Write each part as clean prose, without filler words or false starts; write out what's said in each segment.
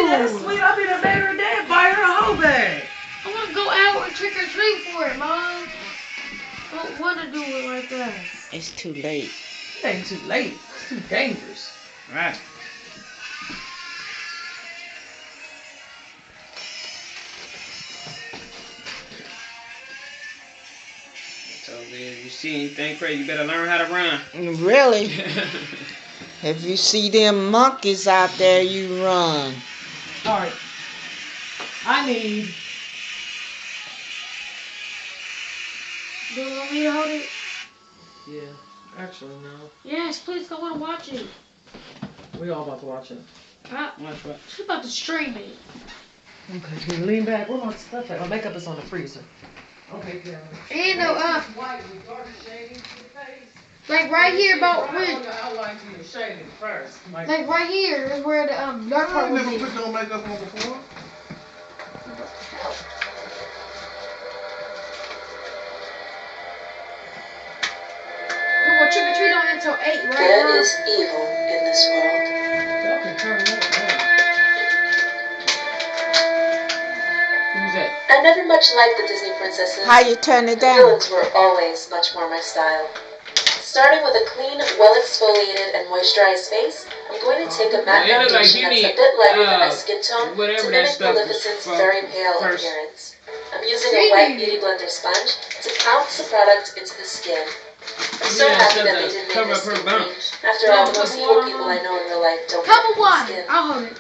that's sweet. I'll be the baby her dad buy her a whole bag. I want to go out and trick or treat for it, Mom. I don't want to do it like that. It's too late. It ain't too late. It's too dangerous. Right. So if you see anything crazy, you better learn how to run. Really? If you see them monkeys out there, you run. Alright. I need. Do you want me to hold it? Yeah. Actually, no. Yes, please. I want to watch it. We all about to watch it. Watch what? She's about to stream it. Okay, can you lean back? Where my stuff at? My makeup is on the freezer. Okay, yeah. And like right here about I like you shading first. like right here is where the dark part I will never be. put no makeup on before. Come on, trick or treat on until 8, right? There is evil in this world. Y'all can turn that down. Who's that? I never much liked the Disney princesses. How you turn it The down? villains were always much more my style. Starting with a clean, well-exfoliated and moisturized face, I'm going to take a matte It look like foundation you that's a need, bit lighter than my skin tone whatever to that mimic stuff is Maleficent's from very pale first. appearance. I'm using a white Beauty Blender sponge to pounce the product into the skin. I'm so Yeah, happy stuff that they to didn't cover make up this her skin bump. cream. After all, the most evil people I know in real life don't Cup have of water. skin. I'll hold it.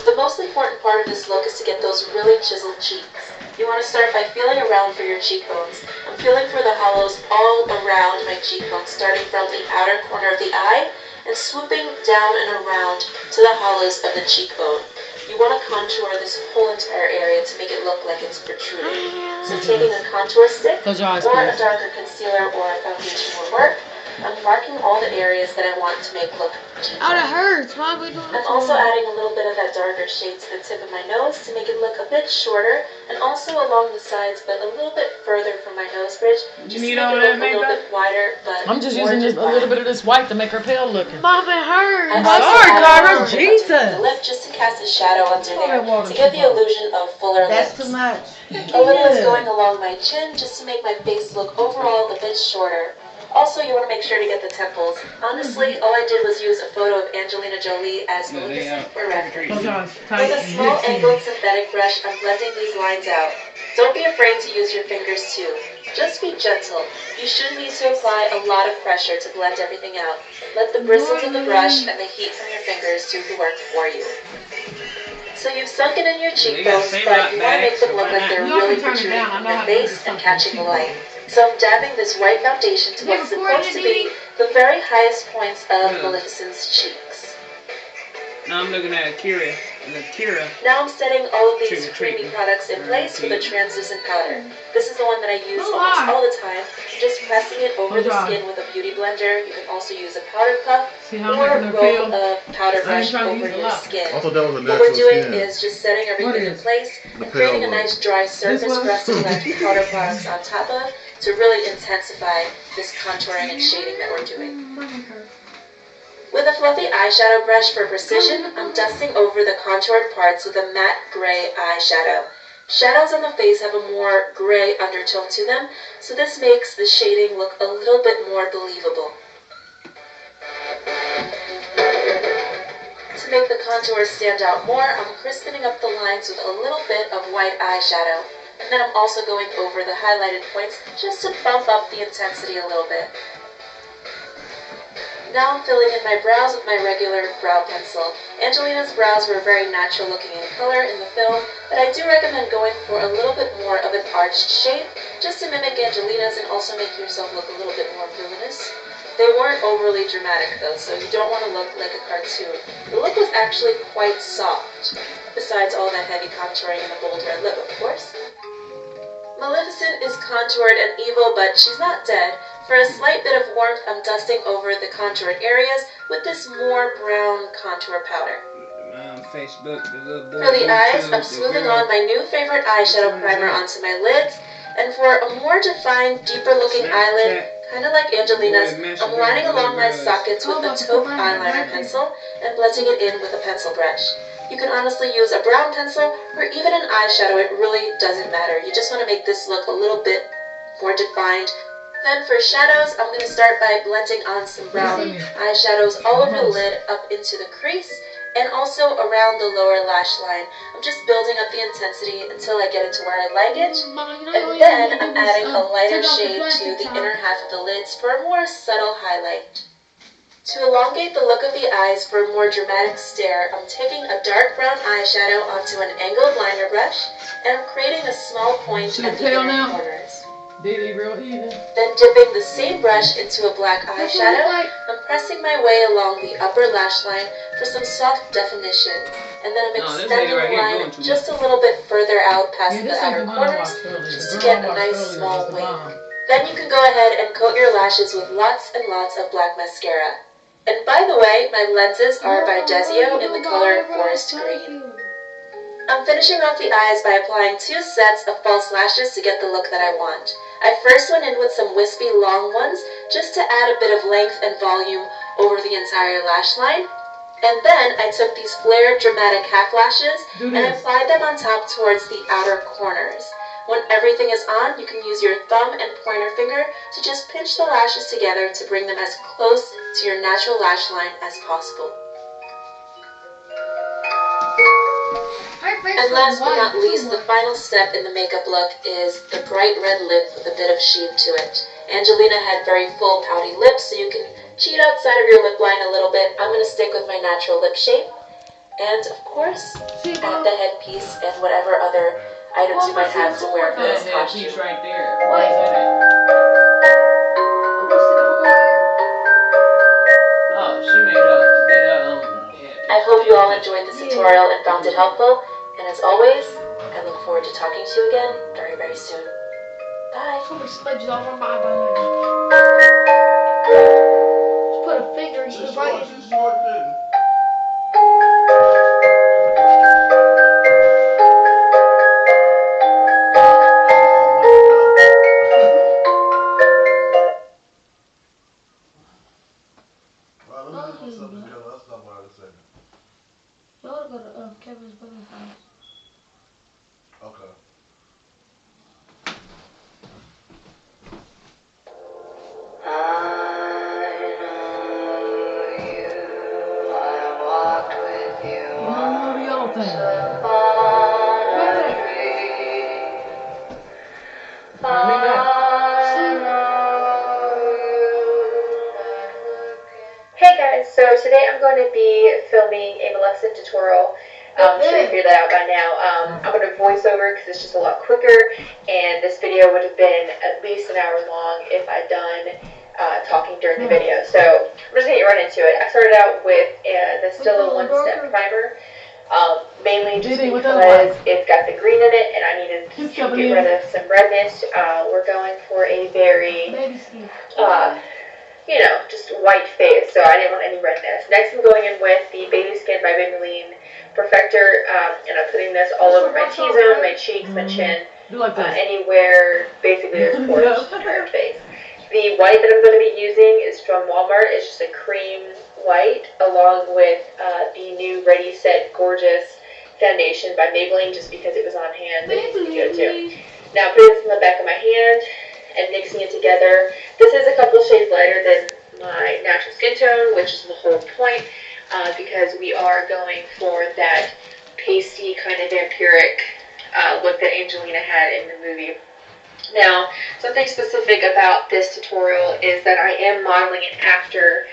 The most important part of this look is to get those really chiseled cheeks. You want to start by feeling around for your cheekbones. I'm feeling for the hollows all around my cheekbones, starting from the outer corner of the eye and swooping down and around to the hollows of the cheekbone. You want to contour this whole entire area to make it look like it's protruding. So taking a contour stick Close your eyes, or a please. darker concealer or a foundation will work. I'm marking all the areas that I want to make look cheeky. Oh, that hurts. Why are we doing I'm also adding a little bit of that darker shade to the tip of my nose to make it look a bit shorter, and also along the sides, but a little bit further from my nose bridge, just to need make all it that look a little makeup? bit wider, but I'm just more using a little bit defined. of this white to make her pale looking. Mom, it hurts. I'm I'm also sorry, adding Clara. a little bit Jesus. underneath the lip just to cast a shadow under Pour there that water to give the to her. illusion of fuller That's lips. too much. A little is Yeah. going along my chin just to make my face look overall a bit shorter. Also, you want to make sure to get the temples. Honestly, all I did was use a photo of Angelina Jolie as No, they Maleficent out. for reference. Close your eyes. Tight. With a small angled synthetic brush, I'm blending these lines out. Don't be afraid to use your fingers too. Just be gentle. You shouldn't need to apply a lot of pressure to blend everything out. Let the bristles of the brush and the heat from your fingers do the work for you. So you've sunk it in your cheekbones, say but about you want to that, make them so look why like not? they're Y'all really can turn it protruding down. I from know your how to do face this and stuff. catching the light. So I'm dabbing this white foundation to You what's recording supposed to it, be the very highest points of Yeah. Maleficent's cheeks. Now I'm looking at Akira. Now I'm setting all of these Trick or creamy treating. products in place with a translucent powder. This is the one that I use Oh, almost wow. all the time. Just pressing it over Close the your eyes. skin with a beauty blender. You can also use a powder puff See how I'm or a making her roll feel? of powder I ain't brush trying to over use a your lot. skin. I thought that was a What natural we're doing skin. is just setting everything in is? place The and creating a pale nice dry surface one? for us to blend powder products on top of to really intensify this contouring and shading that we're doing. With a fluffy eyeshadow brush for precision, I'm dusting over the contoured parts with a matte gray eyeshadow. Shadows on the face have a more gray undertone to them, so this makes the shading look a little bit more believable. To make the contours stand out more, I'm crispening up the lines with a little bit of white eyeshadow. And then I'm also going over the highlighted points just to bump up the intensity a little bit. Now I'm filling in my brows with my regular brow pencil. Angelina's brows were very natural looking in color in the film, but I do recommend going for a little bit more of an arched shape, just to mimic Angelina's and also make yourself look a little bit more villainous. They weren't overly dramatic though, so you don't want to look like a cartoon. The look was actually quite soft, besides all that heavy contouring and the bold red lip, of course. Maleficent is contoured and evil, but she's not dead. For a slight bit of warmth, I'm dusting over the contoured areas with this more brown contour powder. Facebook, the little boy. For the eyes, YouTube, I'm the smoothing girl. on my new favorite eyeshadow primer onto my lids. And for a more defined, deeper looking eyelid, Kinda like Angelina's, I'm lining along my sockets with a taupe eyeliner pencil and blending it in with a pencil brush. You can honestly use a brown pencil or even an eyeshadow, it really doesn't matter. You just want to make this look a little bit more defined. Then for shadows, I'm going to start by blending on some brown eyeshadows all over the lid, up into the crease, and also around the lower lash line. I'm just building up the intensity until I get it to where I like it. And then I'm adding a lighter shade to the inner half of the lids for a more subtle highlight. To elongate the look of the eyes for a more dramatic stare, I'm taking a dark brown eyeshadow onto an angled liner brush, and I'm creating a small point at the inner corners. Real even. Then dipping the same brush into a black eyeshadow, I'm pressing my way along the upper lash line for some soft definition. And then I'm extending the line just a little bit further out past the outer corners, just to get a nice small wing. Then you can go ahead and coat your lashes with lots and lots of black mascara. And by the way, my lenses are by Desio in the color Forest Green. I'm finishing off the eyes by applying 2 sets of false lashes to get the look that I want. I first went in with some wispy long ones just to add a bit of length and volume over the entire lash line. And then I took these flared dramatic half lashes and applied them on top towards the outer corners. When everything is on, you can use your thumb and pointer finger to just pinch the lashes together to bring them as close to your natural lash line as possible. And last but not least, the final step in the makeup look is the bright red lip with a bit of sheen to it. Angelina had very full pouty lips, so you can cheat outside of your lip line a little bit. I'm going to stick with my natural lip shape. And of course, add the headpiece and whatever other items you might have to wear for this costume. Headpiece right there. Oh, she made up. I hope you all enjoyed this tutorial and found it helpful. And as always, I look forward to talking to you again very, very soon. Bye. Just put a finger in your right. Y'all go to Kevin's brother's house. Okay. Oh, the yellow thing. Bring me back. Hey guys, so today I'm going to be filming a Maleficent tutorial. I'm sure you figured that out by now. I'm going to voice over because it's just a lot quicker, and this video would have been at least an hour long if I'd done talking during the video. So I'm just going to get right into it. I started out with the Stila one-step primer, mainly just because it's got the green in it and I needed to get rid of some redness. We're going for a very, you know, just white face, so I didn't want any redness. Next I'm going in with the Baby Skin by Maybelline Perfector, and I'm putting this all over my T-zone, my cheeks, my chin, anywhere basically there's pores in her face. The white that I'm going to be using is from Walmart. It's just a cream white, along with the new Ready Set Gorgeous foundation by Maybelline, just because it was on hand. It's good too. Now I'm putting this in the back of my hand and mixing it together. This is a couple shades lighter than my natural skin tone, which is the whole point, because we are going for that pasty kind of vampiric look that Angelina had in the movie. Now, something specific about this tutorial is that I am modeling it after